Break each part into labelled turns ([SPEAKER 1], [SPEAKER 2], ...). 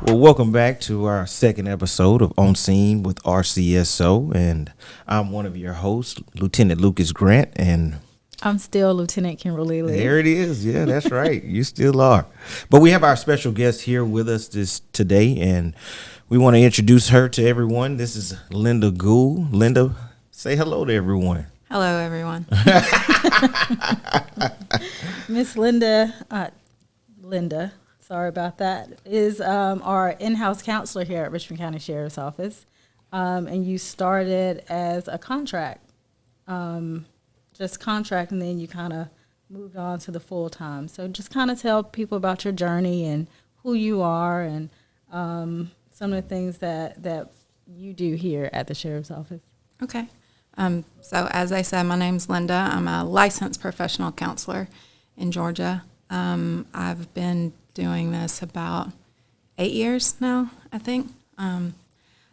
[SPEAKER 1] Well, welcome back to our second episode of On Scene with RCSO, and I'm one of your hosts, Lieutenant Lucas Grant, and
[SPEAKER 2] I'm still Lieutenant Kimberly Lee.
[SPEAKER 1] there it is. Yeah, that's right. You still are. But we have our special guest here with us today, and we want to introduce her to everyone. This is Linda Gould. Linda, say hello to everyone.
[SPEAKER 3] Hello, everyone.
[SPEAKER 2] Miss Linda, sorry about that, is our in-house counselor here at Richmond County Sheriff's Office. And you started as a contract, just contract, and then you kind of moved on to the full-time. So just kind of tell people about your journey and who you are and some of the things that you do here at the Sheriff's Office.
[SPEAKER 3] Okay. So as I said, my name's Linda. I'm a licensed professional counselor in Georgia. I've been doing this about 8 years now, I think. I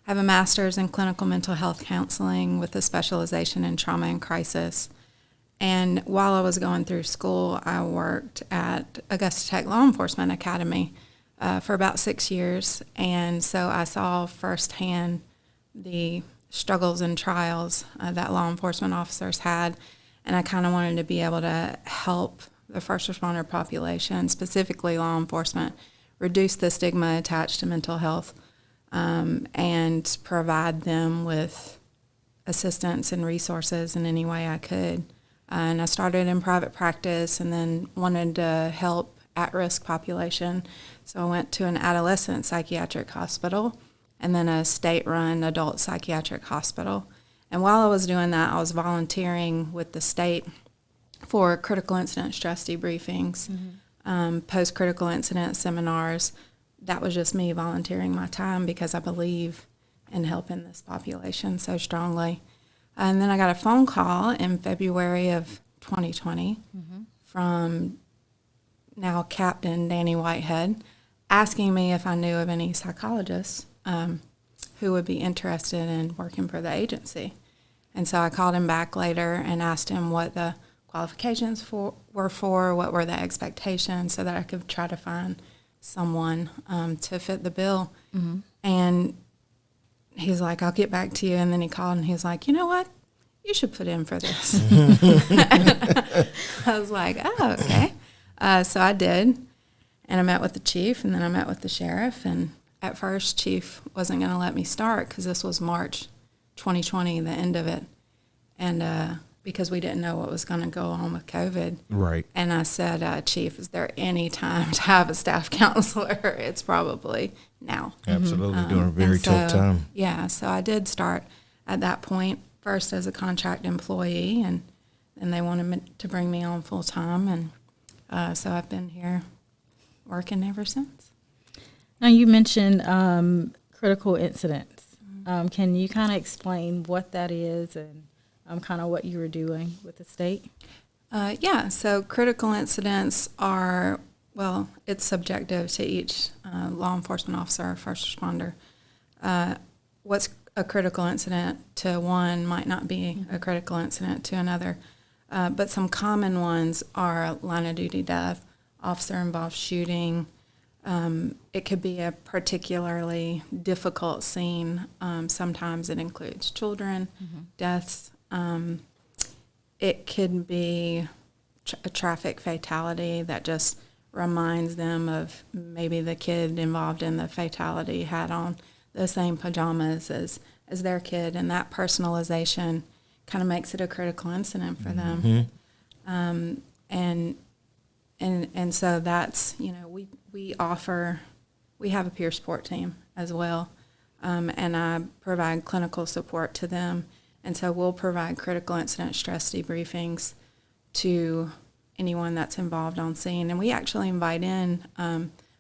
[SPEAKER 3] have a master's in clinical mental health counseling with a specialization in trauma and crisis. And while I was going through school, I worked at Augusta Tech Law Enforcement Academy for about 6 years. And so I saw firsthand the struggles and trials that law enforcement officers had. And I kind of wanted to be able to help the first responder population, specifically law enforcement, reduce the stigma attached to mental health and provide them with assistance and resources in any way I could. And I started in private practice and then wanted to help at-risk population. So I went to an adolescent psychiatric hospital and then a state-run adult psychiatric hospital. And while I was doing that, I was volunteering with the state for critical incident stress debriefings, post-critical incident seminars. That was just me volunteering my time because I believe in helping this population so strongly. And then I got a phone call in February of 2020 from now Captain Danny Whitehead asking me if I knew of any psychologists who would be interested in working for the agency. And so I called him back later and asked him what the qualifications were for, what were the expectations, so that I could try to find someone to fit the bill. And he's like, I'll get back to you. And then he called and he's like, you know what? You should put in for this. I was like, oh, okay. So I did. And I met with the chief, and then I met with the sheriff. And at first, chief wasn't going to let me start because this was March 2020, the end of it. And because we didn't know what was going to go on with COVID.
[SPEAKER 1] Right.
[SPEAKER 3] And I said, Chief, is there any time to have a staff counselor? It's probably now.
[SPEAKER 1] Absolutely. During a very tough time.
[SPEAKER 3] Yeah, so I did start at that point, first as a contract employee, and then they wanted to bring me on full time. And so I've been here working ever since.
[SPEAKER 2] Now, you mentioned critical incidents. Can you kind of explain what that is and kind of what you were doing with the state?
[SPEAKER 3] Yeah, so critical incidents are, well, it's subjective to each law enforcement officer or first responder. What's a critical incident to one might not be a critical incident to another. But some common ones are line of duty death, officer-involved shooting. It could be a particularly difficult scene. Sometimes it includes children, deaths. It could be a traffic fatality that just reminds them of maybe the kid involved in the fatality had on the same pajamas as their kid, and that personalization kind of makes it a critical incident for them. And so that's, we have a peer support team as well, and I provide clinical support to them. And so we'll provide critical incident stress debriefings to anyone that's involved on scene. And we actually invite in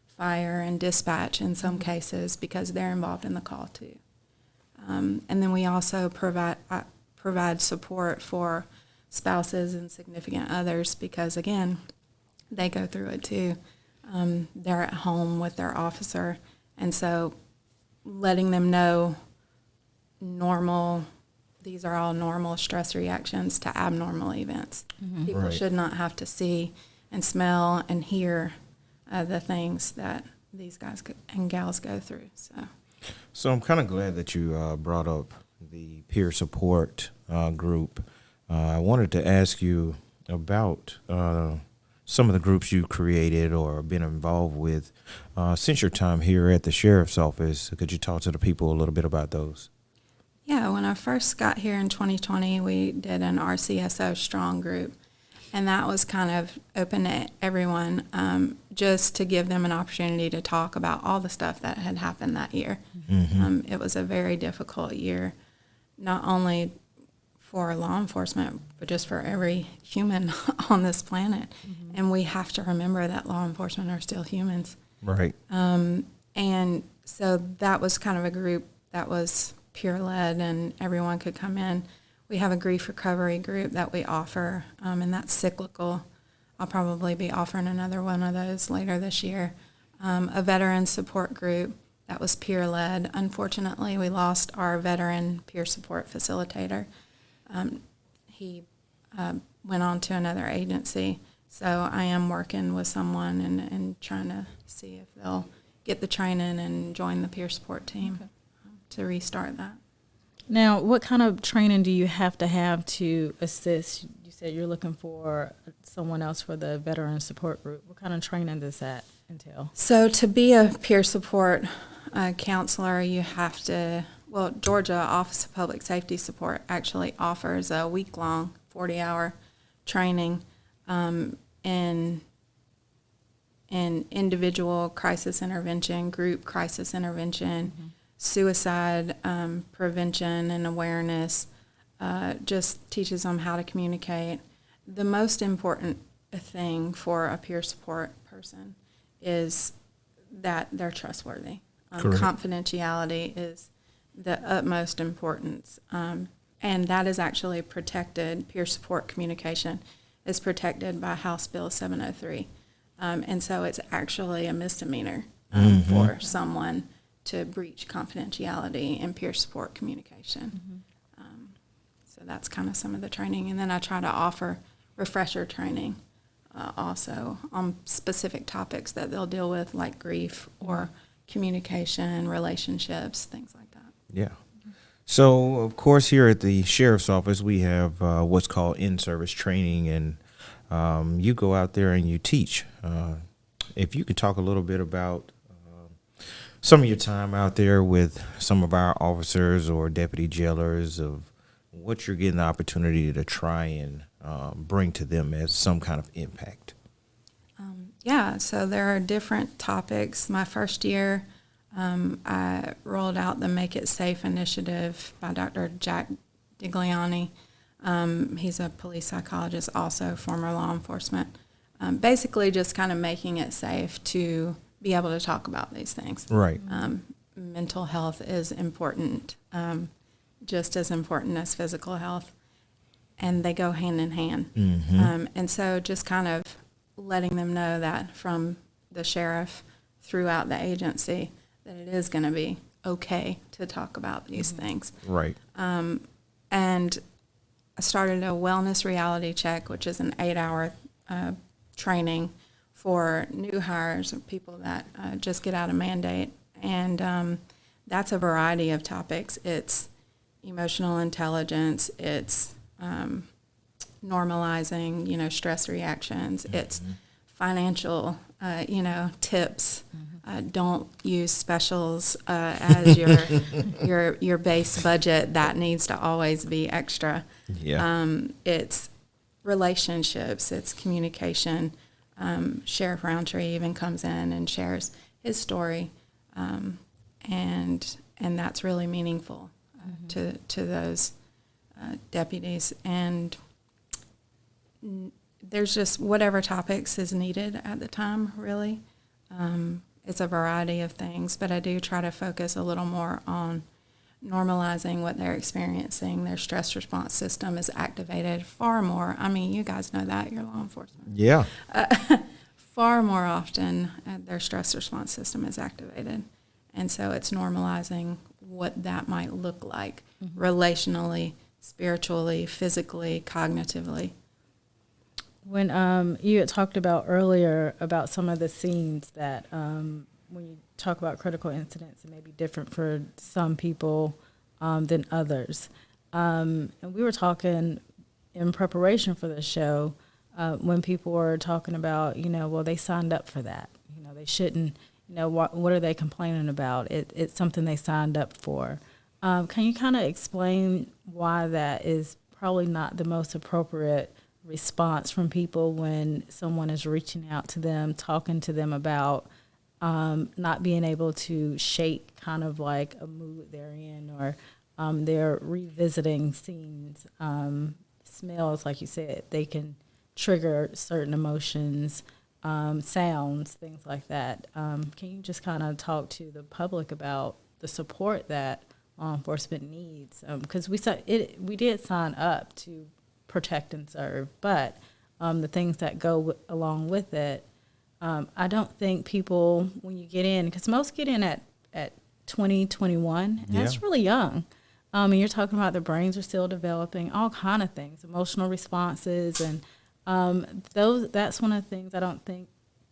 [SPEAKER 3] fire and dispatch in some cases because they're involved in the call too. And then we also provide support for spouses and significant others because, again, they go through it too. They're at home with their officer. And so letting them know these are all normal stress reactions to abnormal events. People should not have to see and smell and hear the things that these guys and gals go through.
[SPEAKER 1] So I'm kind of glad that you brought up the peer support group. I wanted to ask you about some of the groups you created or been involved with since your time here at the sheriff's office. Could you talk to the people a little bit about those?
[SPEAKER 3] Yeah, when I first got here in 2020, we did an RCSO strong group, and that was kind of open to everyone, just to give them an opportunity to talk about all the stuff that had happened that year.
[SPEAKER 1] Mm-hmm.
[SPEAKER 3] It was a very difficult year, not only for law enforcement, but just for every human on this planet. Mm-hmm. And we have to remember that law enforcement are still humans.
[SPEAKER 1] Right.
[SPEAKER 3] And so that was kind of a group that was peer-led, and everyone could come in. We have a grief recovery group that we offer, and that's cyclical. I'll probably be offering another one of those later this year. A veteran support group that was peer-led. Unfortunately, we lost our veteran peer support facilitator. He went on to another agency, so I am working with someone and trying to see if they'll get the training and join the peer support team. Okay. To restart that.
[SPEAKER 2] Now, what kind of training do you have to assist? You said you're looking for someone else for the veteran support group. What kind of training does that entail?
[SPEAKER 3] So to be a peer support counselor, you have to, Georgia Office of Public Safety Support actually offers a week-long 40-hour training in individual crisis intervention, group crisis intervention, mm-hmm. suicide prevention and awareness, just teaches them how to communicate. The most important thing for a peer support person is that they're trustworthy. Confidentiality is the utmost importance, and that is actually protected. Peer support communication is protected by House Bill 703, and so it's actually a misdemeanor for someone to breach confidentiality in peer support communication. Mm-hmm. So that's kind of some of the training. And then I try to offer refresher training also on specific topics that they'll deal with, like grief or communication, relationships, things like that.
[SPEAKER 1] Yeah. So, of course, here at the sheriff's office, we have what's called in-service training, and you go out there and you teach. If you could talk a little bit about some of your time out there with some of our officers or deputy jailers, of what you're getting the opportunity to try and bring to them as some kind of impact.
[SPEAKER 3] Yeah, so there are different topics. My first year, I rolled out the Make It Safe initiative by Dr. Jack Digliani. He's a police psychologist, also former law enforcement. Basically just kind of making it safe to be able to talk about these things.
[SPEAKER 1] Right.
[SPEAKER 3] Mental health is important, just as important as physical health, and they go hand in hand. Mm-hmm. And so just kind of letting them know that from the sheriff throughout the agency that it is going to be okay to talk about these things.
[SPEAKER 1] Right.
[SPEAKER 3] And I started a wellness reality check, which is an 8-hour training for new hires, or people that just get out of mandate. And that's a variety of topics. It's emotional intelligence. It's normalizing, stress reactions. Mm-hmm. It's financial, tips. Mm-hmm. Don't use specials as your base budget. That needs to always be extra. Yeah. It's relationships. It's communication. Sheriff Roundtree even comes in and shares his story, and that's really meaningful to those deputies. And there's just whatever topics is needed at the time, really. It's a variety of things, but I do try to focus a little more on normalizing what they're experiencing. Their stress response system is activated far more. I mean, you guys know that, you're law enforcement.
[SPEAKER 1] Yeah.
[SPEAKER 3] Far more often, their stress response system is activated. And so it's normalizing what that might look like relationally, spiritually, physically, cognitively. When
[SPEAKER 2] you had talked about earlier about some of the scenes that when you talk about critical incidents, it may be different for some people than others. And we were talking in preparation for the show when people were talking about, well, they signed up for that. They shouldn't, what are they complaining about? It's something they signed up for. Can you kind of explain why that is probably not the most appropriate response from people when someone is reaching out to them, talking to them about not being able to shake kind of like a mood they're in, or they're revisiting scenes, smells, like you said, they can trigger certain emotions, sounds, things like that. Can you just kind of talk to the public about the support that law enforcement needs? Because we did sign up to protect and serve, but the things that go along with it, I don't think people, when you get in, because most get in at 20, 21, and that's really young. And you're talking about their brains are still developing, all kind of things, emotional responses, and that's one of the things I don't think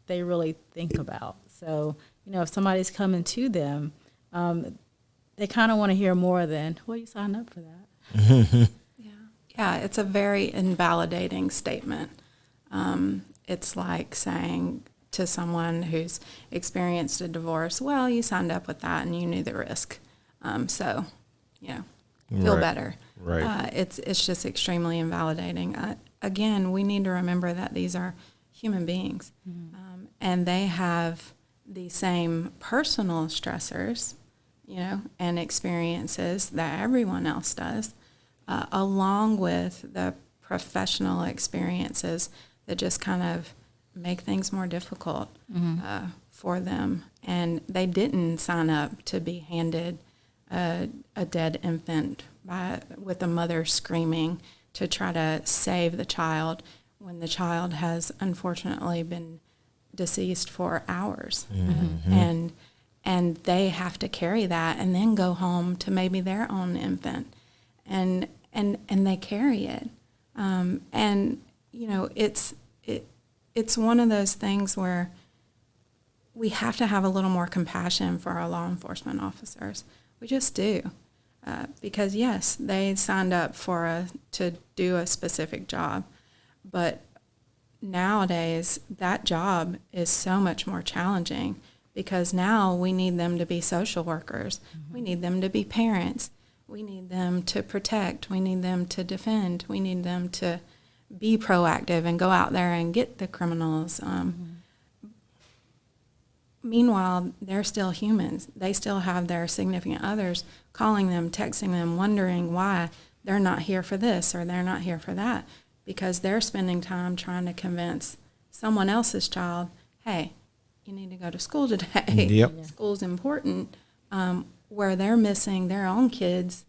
[SPEAKER 2] they really think about. So, if somebody's coming to them, they kind of want to hear more than, well, you signed up for that.
[SPEAKER 3] Yeah, it's a very invalidating statement. It's like saying to someone who's experienced a divorce, well, you signed up with that and you knew the risk. So, feel better.
[SPEAKER 1] Right.
[SPEAKER 3] It's just extremely invalidating. Again, we need to remember that these are human beings, and they have the same personal stressors, and experiences that everyone else does, along with the professional experiences that just kind of make things more difficult for them. And they didn't sign up to be handed a dead infant with a mother screaming to try to save the child when the child has unfortunately been deceased for hours. And they have to carry that and then go home to maybe their own infant. And they carry it. It's one of those things where we have to have a little more compassion for our law enforcement officers. We just do. Because, yes, they signed up to do a specific job. But nowadays, that job is so much more challenging because now we need them to be social workers. We need them to be parents. We need them to protect. We need them to defend. We need them to be proactive and go out there and get the criminals. Meanwhile, they're still humans. They still have their significant others calling them, texting them, wondering why they're not here for this or they're not here for that, because they're spending time trying to convince someone else's child, hey, you need to go to school today.
[SPEAKER 1] Yep.
[SPEAKER 3] School's important, where they're missing their own kids,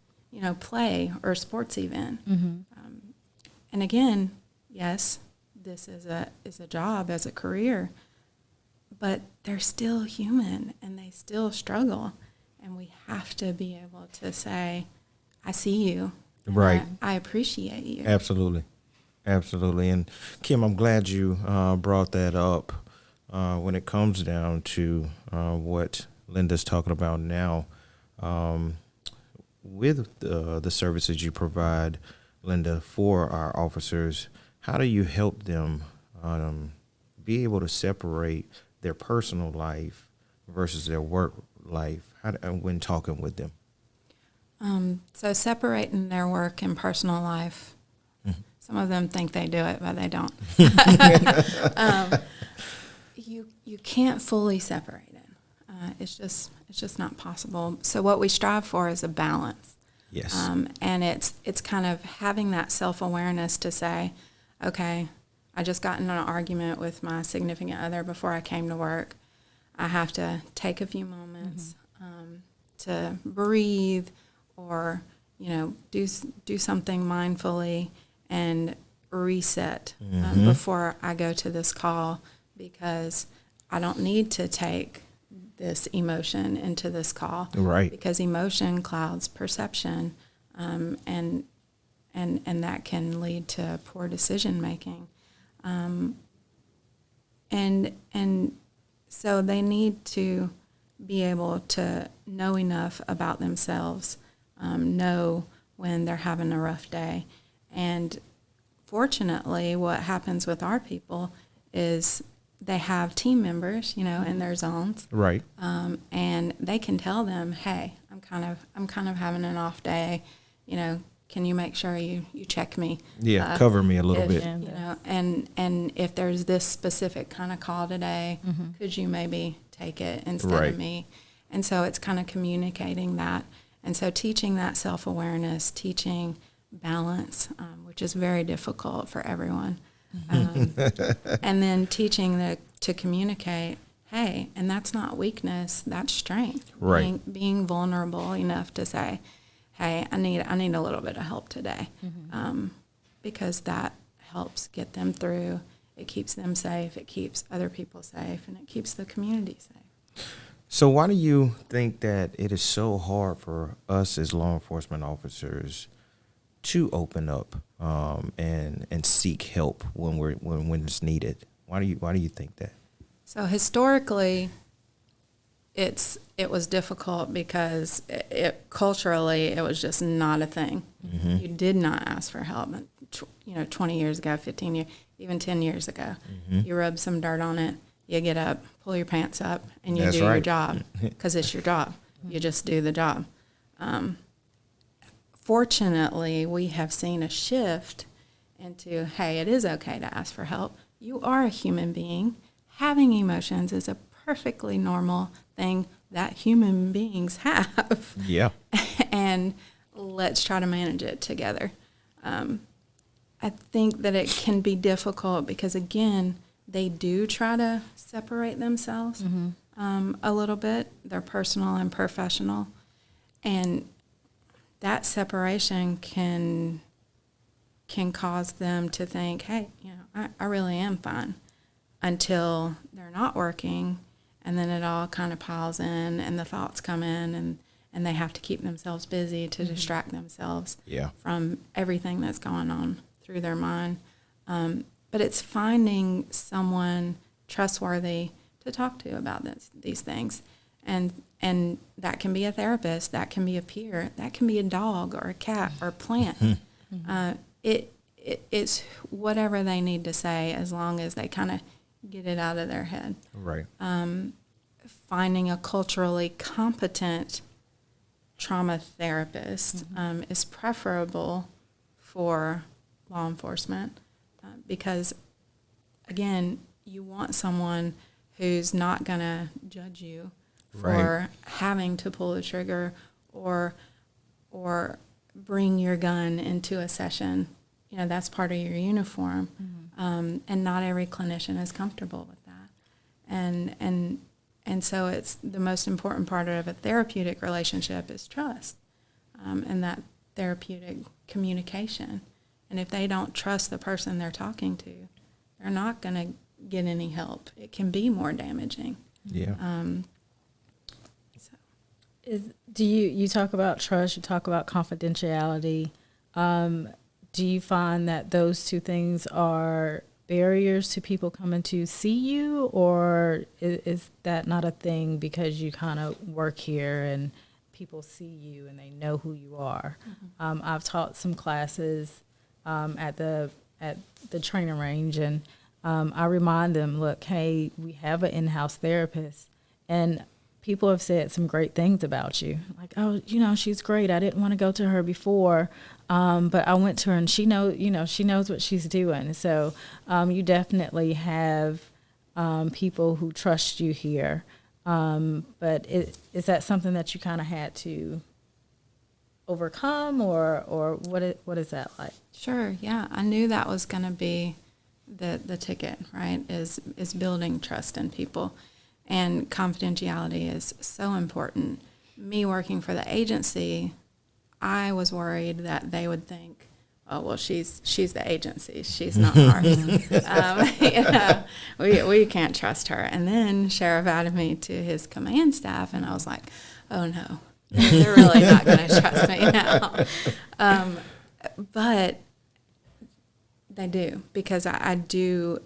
[SPEAKER 3] play or sports event. And again, yes, this is a job, as a career, but they're still human and they still struggle. And we have to be able to say, I see you.
[SPEAKER 1] Right.
[SPEAKER 3] I appreciate you.
[SPEAKER 1] Absolutely. And Kim, I'm glad you brought that up when it comes down to what Linda's talking about now. With the services you provide, Linda, for our officers, how do you help them be able to separate their personal life versus their work life when talking with them?
[SPEAKER 3] So separating their work and personal life, some of them think they do it, but they don't. You can't fully separate it. It's just not possible. So what we strive for is a balance.
[SPEAKER 1] Yes.
[SPEAKER 3] And it's kind of having that self-awareness to say, okay, I just got in an argument with my significant other before I came to work. I have to take a few moments to breathe or, do something mindfully and reset before I go to this call, because I don't need to take this emotion into this call.
[SPEAKER 1] Right. Because
[SPEAKER 3] emotion clouds perception, and that can lead to poor decision making. And so they need to be able to know enough about themselves, know when they're having a rough day. And fortunately, what happens with our people is they have team members, in their zones.
[SPEAKER 1] Right.
[SPEAKER 3] And they can tell them, hey, I'm kind of having an off day, can you make sure you check me?
[SPEAKER 1] Yeah, cover me a little bit.
[SPEAKER 3] And if there's this specific kind of call today, could you maybe take it instead of me? And so it's kind of communicating that. And so teaching that self-awareness, teaching balance, which is very difficult for everyone. And then teaching to communicate, hey, and that's not weakness, that's strength.
[SPEAKER 1] Right.
[SPEAKER 3] Being vulnerable enough to say, hey, I need a little bit of help today, because that helps get them through. It keeps them safe, it keeps other people safe, and it keeps the community safe.
[SPEAKER 1] So why do you think that it is so hard for us as law enforcement officers to open up and seek help when it's needed? Why do you think that?
[SPEAKER 3] So historically, it was difficult because culturally it was just not a thing.
[SPEAKER 1] Mm-hmm.
[SPEAKER 3] You did not ask for help. 20 years ago, 15 years, even 10 years ago, you rub some dirt on it, you get up, pull your pants up, and you
[SPEAKER 1] That's
[SPEAKER 3] do your
[SPEAKER 1] right.
[SPEAKER 3] job because it's your job. You just do the job. Fortunately, we have seen a shift into, hey, it is okay to ask for help. You are a human being. Having emotions is a perfectly normal thing that human beings have.
[SPEAKER 1] Yeah.
[SPEAKER 3] And let's try to manage it together. I think that it can be difficult because, again, they do try to separate themselves a little bit, their personal and professional. And that separation can cause them to think, hey, I really am fine, until they're not working, and then it all kind of piles in and the thoughts come in, and they have to keep themselves busy to distract themselves from everything that's going on through their mind. But it's finding someone trustworthy to talk to about these things. And that can be a therapist, that can be a peer, that can be a dog or a cat or a plant. It's whatever they need to say, as long as they kind of get it out of their head.
[SPEAKER 1] Right.
[SPEAKER 3] Finding a culturally competent trauma therapist is preferable for law enforcement, because, again, you want someone who's not going to judge you for having to pull the trigger or bring your gun into a session. That's part of your uniform. And not every clinician is comfortable with that. And so it's the most important part of a therapeutic relationship is trust, and that therapeutic communication. And if they don't trust the person they're talking to, they're not going to get any help. It can be more damaging.
[SPEAKER 1] Yeah.
[SPEAKER 2] Do you talk about trust, you talk about confidentiality. Do you find that those two things are barriers to people coming to see you, or is that not a thing because you kind of work here and people see you and they know who you are? I've taught some classes at the training range, and I remind them, look, hey, we have an in-house therapist, and people have said some great things about you. Like, oh, she's great. I didn't want to go to her before, but I went to her, and she knows what she's doing. So you definitely have people who trust you here. But is that something that you kind of had to overcome, or what is that like?
[SPEAKER 3] Sure, yeah. I knew that was going to be the ticket, right, is building trust in people. And confidentiality is so important. Me working for the agency, I was worried that they would think, oh, well, she's the agency. She's not ours. We can't trust her. And then Sheriff added me to his command staff, and I was like, oh, no, they're really not going to trust me now. But they do, because I do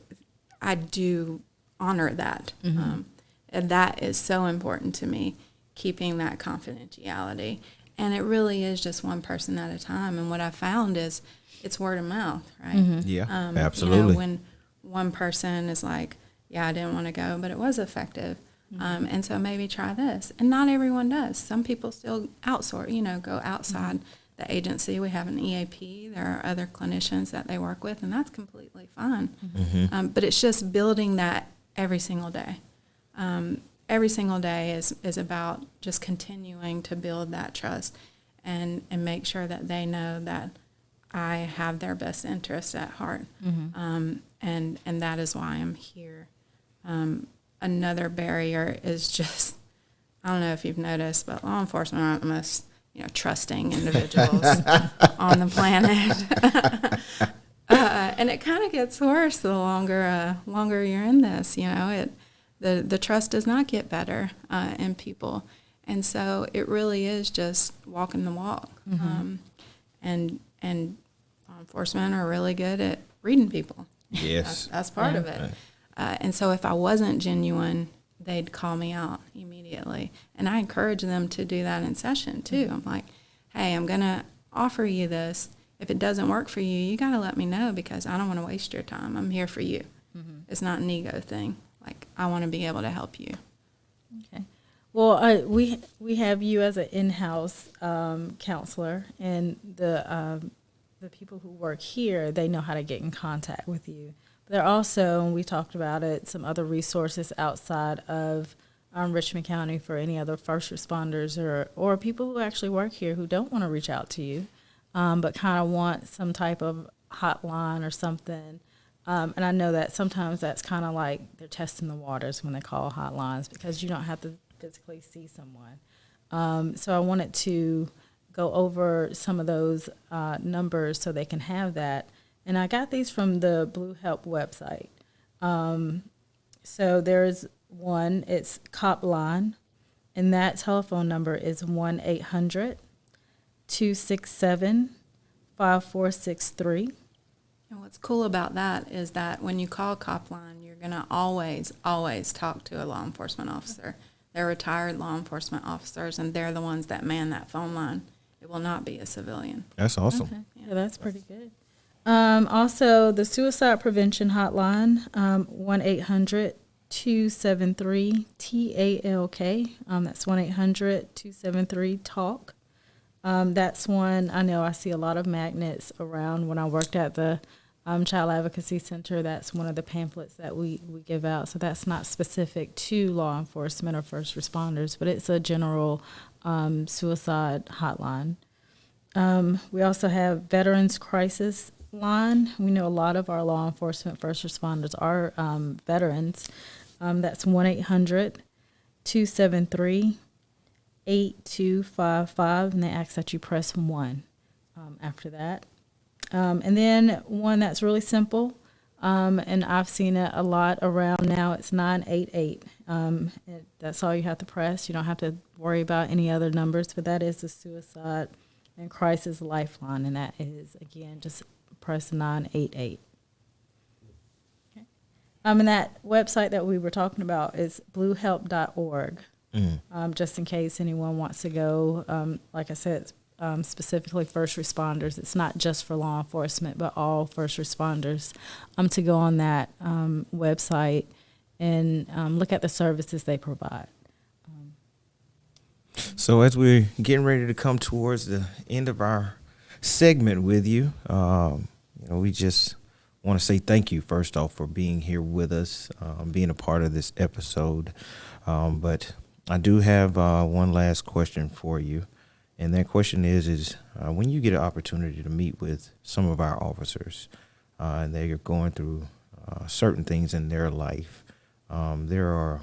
[SPEAKER 3] honor that. And that is so important to me, keeping that confidentiality. And it really is just one person at a time. And what I found is it's word of mouth, right?
[SPEAKER 1] Yeah, absolutely.
[SPEAKER 3] You know, when one person is like, yeah, I didn't want to go, but it was effective. And so maybe try this. And not everyone does. Some people still outsource, you know, go outside the agency. We have an EAP. There are other clinicians that they work with, and that's completely fine. But it's just building that every single day. Every single day is about just continuing to build that trust and make sure that they know that I have their best interests at heart. And that is why I'm here. Another barrier is just, I don't know if you've noticed, but law enforcement aren't the most, you know, trusting individuals on the planet. And it kind of gets worse the longer you're in this, you know. The trust does not get better in people. And so it really is just walking the walk. And law enforcement are really good at reading people.
[SPEAKER 1] Yes.
[SPEAKER 3] That's part of it. And so if I wasn't genuine, they'd call me out immediately. And I encourage them to do that in session, too. I'm like, hey, I'm going to offer you this. If it doesn't work for you, you got to let me know because I don't want to waste your time. I'm here for you. It's not an ego thing. Like, I want to be able to help you.
[SPEAKER 2] Okay. Well, we have you as an in-house counselor, and the people who work here, they know how to get in contact with you. There are also, and we talked about it, some other resources outside of Richmond County for any other first responders or people who actually work here who don't want to reach out to you, but kind of want some type of hotline or something. And I know that sometimes that's kind of like they're testing the waters when they call hotlines because you don't have to physically see someone. So I wanted to go over some of those numbers so they can have that. And I got these from the Blue Help website. So there's one, it's Cop Line, and that telephone number is 1-800-267-5463.
[SPEAKER 3] And what's cool about that is that when you call Cop Line, you're going to always talk to a law enforcement officer. They're retired law enforcement officers, and they're the ones that man that phone line. It will not be a civilian.
[SPEAKER 1] That's awesome.
[SPEAKER 2] Okay. Yeah, that's pretty good. Also, the suicide prevention hotline, 1-800-273-TALK. That's 1-800-273-TALK. That's one, I know I see a lot of magnets around. When I worked at the Child Advocacy Center, that's one of the pamphlets that we give out. So that's not specific to law enforcement or first responders, but it's a general suicide hotline. We also have Veterans Crisis Line. We know a lot of our law enforcement first responders are veterans. That's 1-800-273-8255, and they ask that you press 1 after that. And then one that's really simple, and I've seen it a lot around now, it's 988. That's all you have to press. You don't have to worry about any other numbers, but that is the Suicide and Crisis Lifeline, and that is, again, just press 988. Okay. And that website that we were talking about is bluehelp.org. Just in case anyone wants to go, like I said, specifically first responders. It's not just for law enforcement, but all first responders to go on that website and look at the services they provide.
[SPEAKER 1] So as we're getting ready to come towards the end of our segment with you, we just want to say thank you, first off, for being here with us, being a part of this episode. But I do have one last question for you. And that question is when you get an opportunity to meet with some of our officers and they are going through certain things in their life, there are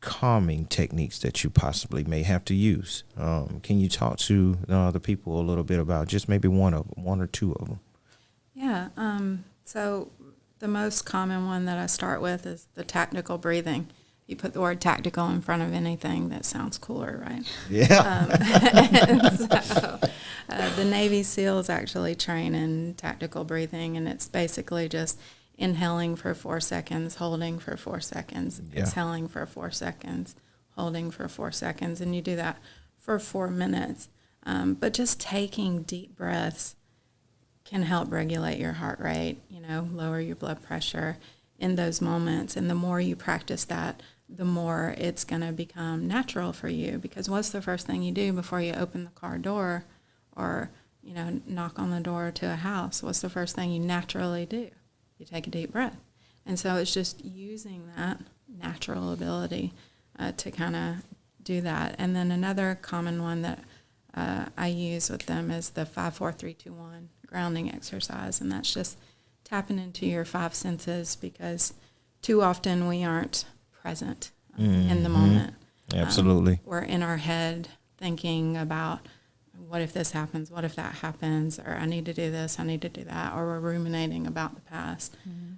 [SPEAKER 1] calming techniques that you possibly may have to use. Can you talk to the people a little bit about just maybe one or two of them?
[SPEAKER 3] Yeah. So the most common one that I start with is the tactical breathing. You put the word tactical in front of anything, that sounds cooler, right?
[SPEAKER 1] Yeah.
[SPEAKER 3] So, the Navy SEALs actually train in tactical breathing, and it's basically just inhaling for 4 seconds, holding for 4 seconds, exhaling for 4 seconds, holding for 4 seconds, and you do that for 4 minutes. But just taking deep breaths can help regulate your heart rate, lower your blood pressure in those moments. And the more you practice that, the more it's going to become natural for you. Because what's the first thing you do before you open the car door or, knock on the door to a house? What's the first thing you naturally do? You take a deep breath. And so it's just using that natural ability to kind of do that. And then another common one that I use with them is the 5-4-3-2-1 grounding exercise. And that's just tapping into your 5 senses, because too often we aren't present in the moment.
[SPEAKER 1] Absolutely.
[SPEAKER 3] We're in our head thinking about, what if this happens? What if that happens? Or I need to do this, I need to do that. Or we're ruminating about the past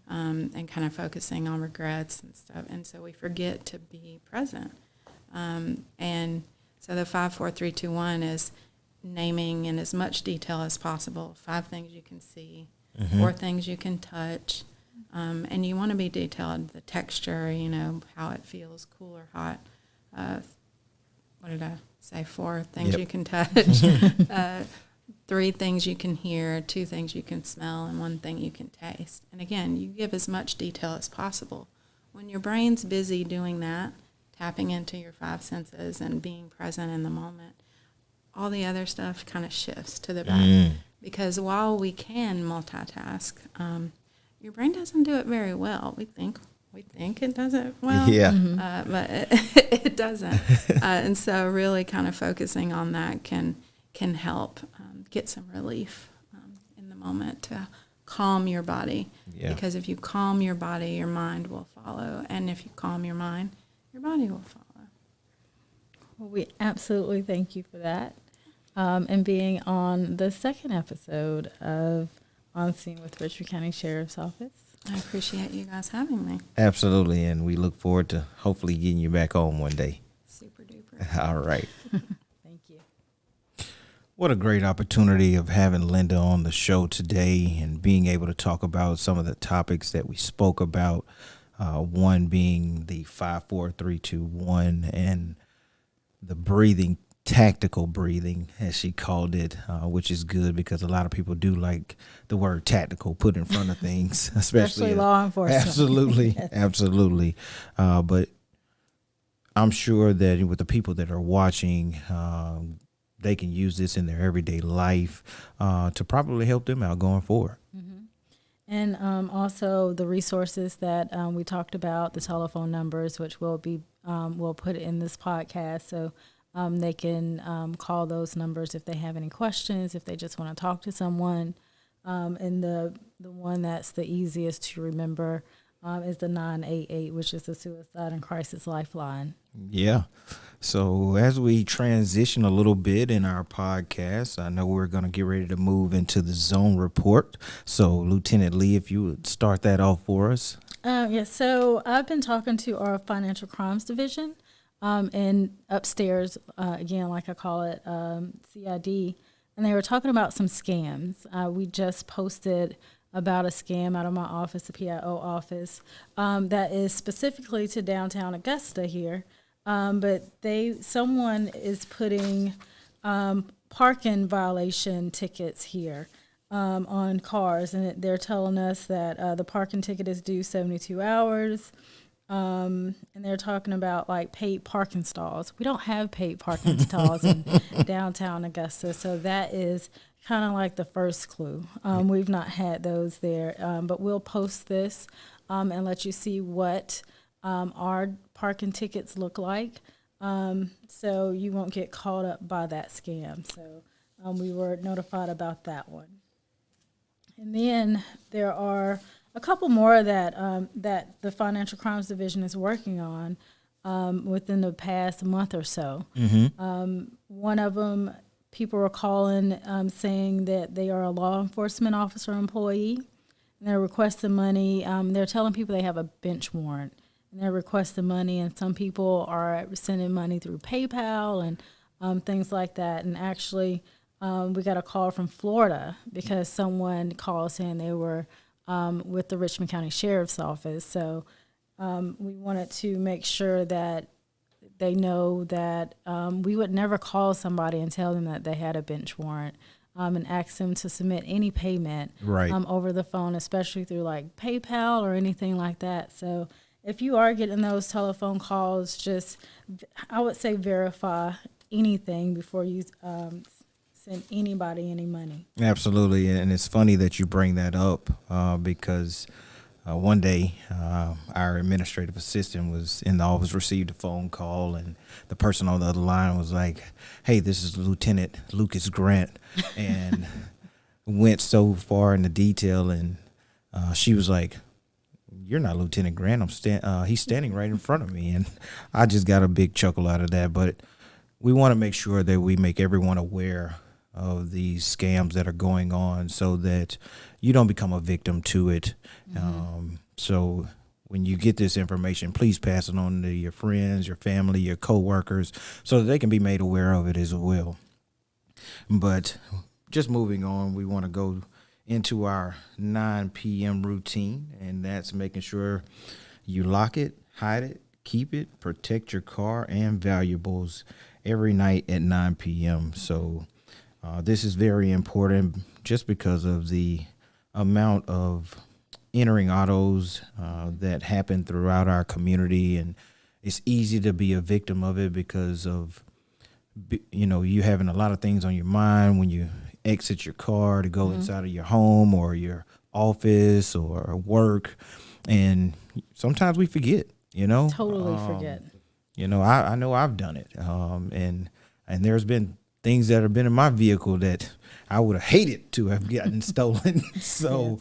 [SPEAKER 3] and kind of focusing on regrets and stuff. And so we forget to be present. And so the 5-4-3-2-1 is naming in as much detail as possible 5 things you can see, 4 things you can touch. And you want to be detailed, the texture, how it feels, cool or hot. What did I say? 4 things you can touch, 3 things you can hear, 2 things you can smell, and 1 thing you can taste. And again, you give as much detail as possible. When your brain's busy doing that, tapping into your 5 senses and being present in the moment, all the other stuff kind of shifts to the back. Because while we can multitask, your brain doesn't do it very well. We think it does it well, but it doesn't. And so really kind of focusing on that can help get some relief in the moment to calm your body. Because if you calm your body, your mind will follow. And if you calm your mind, your body will follow.
[SPEAKER 2] Well, we absolutely thank you for that. And being on the second episode of On Scene with Richmond County Sheriff's Office.
[SPEAKER 3] I appreciate you guys having me.
[SPEAKER 1] Absolutely, and we look forward to hopefully getting you back on one day.
[SPEAKER 3] Super duper.
[SPEAKER 1] All right.
[SPEAKER 2] Thank you.
[SPEAKER 1] What a great opportunity of having Linda on the show today and being able to talk about some of the topics that we spoke about. One being the 5-4-3-2-1 and the breathing, tactical breathing, as she called it, which is good because a lot of people do like the word tactical put in front of things, especially
[SPEAKER 2] law enforcement.
[SPEAKER 1] Absolutely,
[SPEAKER 2] Yes.
[SPEAKER 1] absolutely. But I'm sure that with the people that are watching, they can use this in their everyday life to probably help them out going forward.
[SPEAKER 2] And also the resources that we talked about, the telephone numbers, which we'll put in this podcast. So they can call those numbers if they have any questions, if they just want to talk to someone. And the one that's the easiest to remember is the 988, which is the Suicide and Crisis Lifeline.
[SPEAKER 1] Yeah. So as we transition a little bit in our podcast, I know we're going to get ready to move into the zone report. So Lieutenant Lee, if you would start that off for us.
[SPEAKER 2] Yes. So I've been talking to our Financial Crimes Division. And upstairs, again, like I call it, CID, and they were talking about some scams. We just posted about a scam out of my office, the PIO office, that is specifically to downtown Augusta here. But someone is putting parking violation tickets here on cars, and they're telling us that the parking ticket is due 72 hours. And they're talking about like paid parking stalls. We don't have paid parking stalls in downtown Augusta, so that is kind of like the first clue. We've not had those there, but we'll post this and let you see what our parking tickets look like, so you won't get caught up by that scam. So we were notified about that one. And then there are a couple more that that the Financial Crimes Division is working on within the past month or so. One of them, people were calling saying that they are a law enforcement officer employee, and they're requesting money. They're telling people they have a bench warrant, and they're requesting money, and some people are sending money through PayPal and things like that. And actually, we got a call from Florida because someone called saying they were with the Richmond County Sheriff's Office. So we wanted to make sure that they know that we would never call somebody and tell them that they had a bench warrant and ask them to submit any payment over the phone, especially through like PayPal or anything like that. So if you are getting those telephone calls, just, I would say, verify anything before you send anybody any money.
[SPEAKER 1] Absolutely. And it's funny that you bring that up because one day our administrative assistant was in the office, received a phone call, and the person on the other line was like, "Hey, this is Lieutenant Lucas Grant," and went so far into detail, and she was like, "You're not Lieutenant Grant. He's standing right in front of me," and I just got a big chuckle out of that. But we want to make sure that we make everyone aware of these scams that are going on so that you don't become a victim to it. So when you get this information, please pass it on to your friends, your family, your coworkers, so that they can be made aware of it as well. But just moving on, we want to go into our 9 p.m. routine, and that's making sure you lock it, hide it, keep it, protect your car and valuables every night at 9 p.m. So this is very important just because of the amount of entering autos that happen throughout our community, and it's easy to be a victim of it because of, you having a lot of things on your mind when you exit your car to go inside of your home or your office or work, and sometimes we forget.
[SPEAKER 2] Totally forget.
[SPEAKER 1] I know I've done it, and there's been things that have been in my vehicle that I would have hated to have gotten stolen. So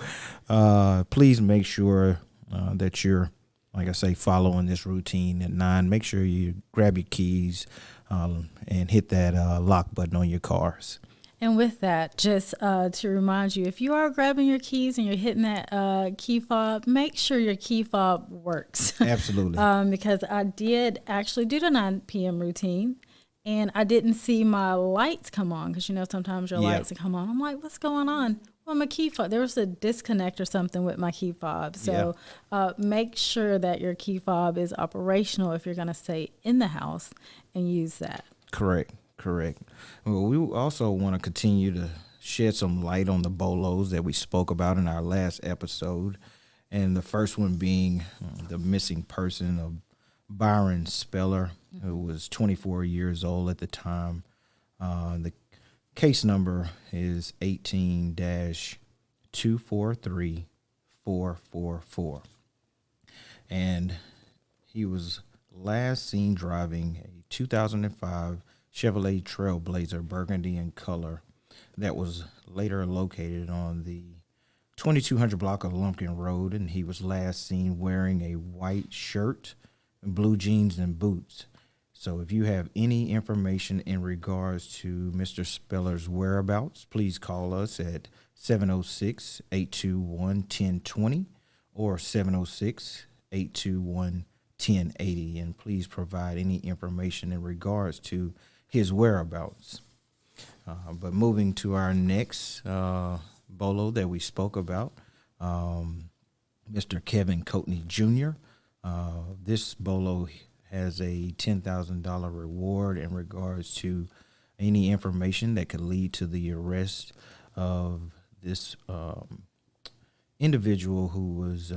[SPEAKER 1] please make sure that you're, like I say, following this routine at 9. Make sure you grab your keys and hit that lock button on your cars.
[SPEAKER 2] And with that, just to remind you, if you are grabbing your keys and you're hitting that key fob, make sure your key fob works.
[SPEAKER 1] Absolutely.
[SPEAKER 2] Because I did actually do the 9 p.m. routine, and I didn't see my lights come on because, sometimes your lights will come on. I'm like, what's going on? Well, my key fob, there was a disconnect or something with my key fob. So make sure that your key fob is operational if you're going to stay in the house and use that.
[SPEAKER 1] Correct. Well, we also want to continue to shed some light on the BOLOs that we spoke about in our last episode. And the first one being the missing person of Byron Speller, who was 24 years old at the time. The case number is 18-243-444. And he was last seen driving a 2005 Chevrolet Trailblazer, burgundy in color, that was later located on the 2200 block of Lumpkin Road, and he was last seen wearing a white shirt, blue jeans, and boots. So if you have any information in regards to Mr. Speller's whereabouts, please call us at 706-821-1020 or 706-821-1080, and please provide any information in regards to his whereabouts. But moving to our next BOLO that we spoke about, Mr. Kevin Coatney Jr. This BOLO has a $10,000 reward in regards to any information that could lead to the arrest of this individual who was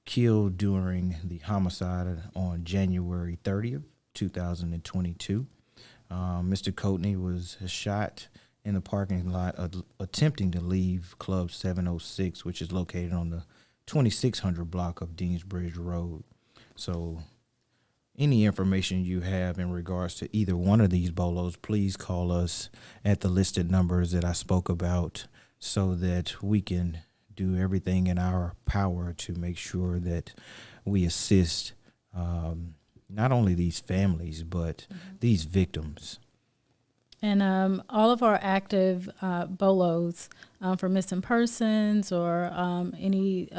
[SPEAKER 1] killed during the homicide on January 30th, 2022. Mr. Coatney was shot in the parking lot attempting to leave Club 706, which is located on the 2600 block of Deansbridge Road. So any information you have in regards to either one of these BOLOs, please call us at the listed numbers that I spoke about so that we can do everything in our power to make sure that we assist not only these families, but these victims.
[SPEAKER 2] And all of our active BOLOs for missing persons or any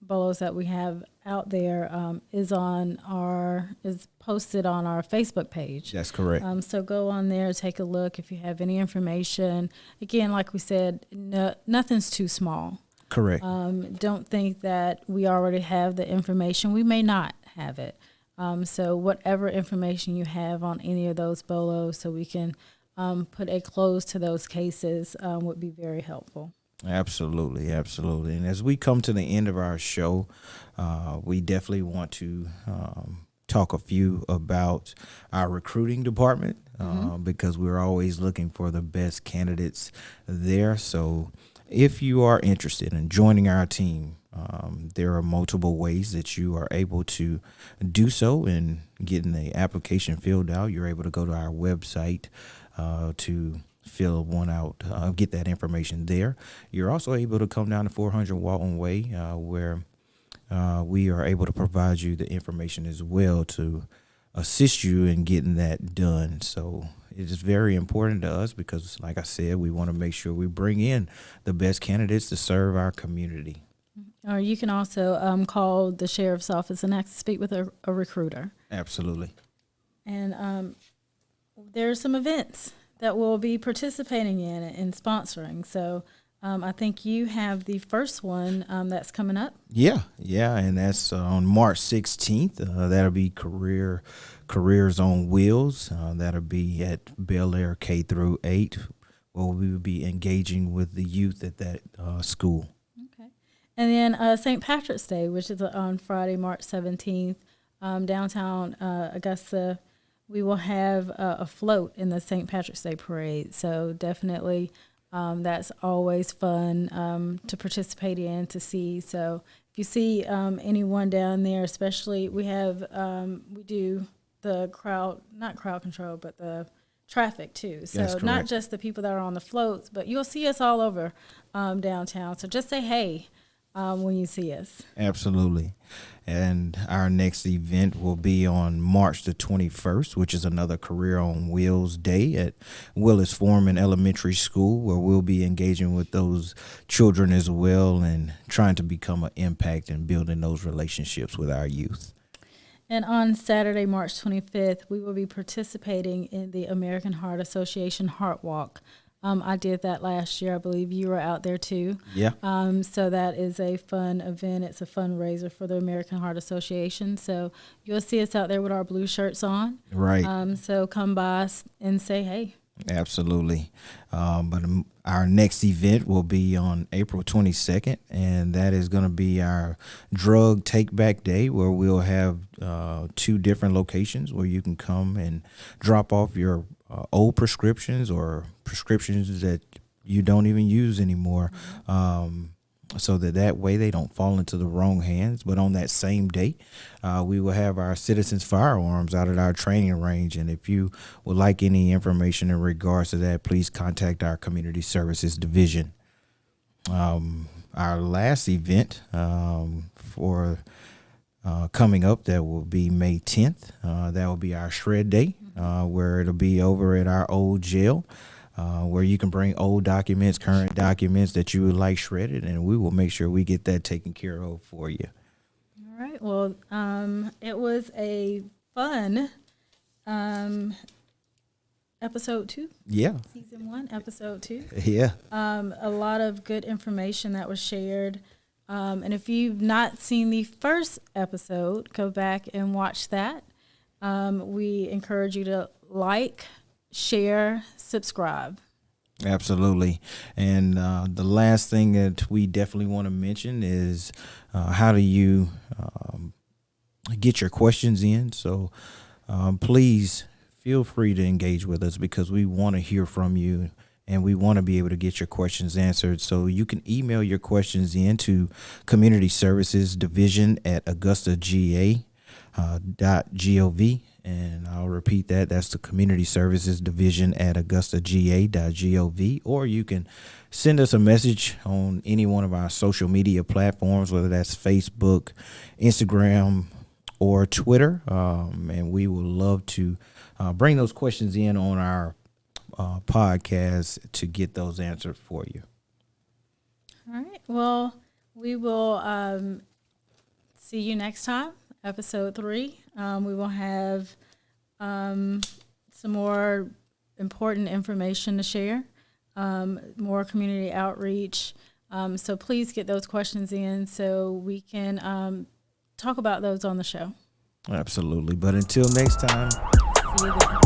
[SPEAKER 2] BOLOs that we have out there is posted on our Facebook page.
[SPEAKER 1] That's correct.
[SPEAKER 2] So go on there, take a look if you have any information. Again, like we said, nothing's too small.
[SPEAKER 1] Correct.
[SPEAKER 2] Don't think that we already have the information. We may not have it. So whatever information you have on any of those BOLOs, so we can put a close to those cases, would be very helpful.
[SPEAKER 1] Absolutely, absolutely. And as we come to the end of our show, we definitely want to talk a few about our recruiting department, because we're always looking for the best candidates there. So if you are interested in joining our team, there are multiple ways that you are able to do so and getting the application filled out. You're able to go to our website to fill one out, get that information there. You're also able to come down to 400 Walton Way, where we are able to provide you the information as well to assist you in getting that done. So it is very important to us because, like I said, we want to make sure we bring in the best candidates to serve our community.
[SPEAKER 2] Or you can also call the sheriff's office and ask to speak with a recruiter.
[SPEAKER 1] Absolutely.
[SPEAKER 2] And there are some events that we'll be participating in and sponsoring. So I think you have the first one that's coming up.
[SPEAKER 1] Yeah, and that's on March 16th. That'll be Careers on Wheels. That'll be at Bel Air K through 8, where we will be engaging with the youth at that school.
[SPEAKER 2] Okay. And then St. Patrick's Day, which is on Friday, March 17th, downtown Augusta. We will have a float in the St. Patrick's Day parade. So definitely that's always fun to participate in, to see. So if you see anyone down there, especially we do the not crowd control, but the traffic too. So not just the people that are on the floats, but you'll see us all over downtown. So just say hey when you see us.
[SPEAKER 1] Absolutely. And our next event will be on March the 21st, which is another Career on Wheels Day at Willis Foreman Elementary School, where we'll be engaging with those children as well and trying to become an impact and building those relationships with our youth.
[SPEAKER 2] And on Saturday, March 25th, we will be participating in the American Heart Association Heart Walk. I did that last year. I believe you were out there too.
[SPEAKER 1] Yeah.
[SPEAKER 2] So that is a fun event. It's a fundraiser for the American Heart Association. So you'll see us out there with our blue shirts on.
[SPEAKER 1] Right.
[SPEAKER 2] So come by us and say hey.
[SPEAKER 1] Absolutely. But our next event will be on April 22nd, and that is going to be our drug take back day, where we'll have 2 different locations where you can come and drop off your old prescriptions or prescriptions that you don't even use anymore, so that way they don't fall into the wrong hands. But on that same day, we will have our citizens firearms out at our training range. And if you would like any information in regards to that, please contact our community services division. Our last event for coming up, that will be May 10th. That will be our shred day, where it'll be over at our old jail, where you can bring old documents, current documents that you would like shredded, and we will make sure we get that taken care of for you.
[SPEAKER 2] All right. Well, it was a fun episode 2.
[SPEAKER 1] Yeah.
[SPEAKER 2] Season 1, episode 2.
[SPEAKER 1] Yeah.
[SPEAKER 2] A lot of good information that was shared. And if you've not seen the first episode, go back and watch that. We encourage you to like, share, subscribe.
[SPEAKER 1] Absolutely. And the last thing that we definitely want to mention is how do you get your questions in. So please feel free to engage with us, because we want to hear from you and we want to be able to get your questions answered. So you can email your questions in to Community Services Division at AugustaGA.gov. And I'll repeat that. That's the Community Services Division at AugustaGA.gov. Or you can send us a message on any one of our social media platforms, whether that's Facebook, Instagram, or Twitter. And we would love to bring those questions in on our podcast to get those answered for you.
[SPEAKER 2] All right. Well, we will see you next time, episode 3. We will have some more important information to share, more community outreach, So please get those questions in so we can talk about those on the show.
[SPEAKER 1] Absolutely. But until next time.
[SPEAKER 2] See you then.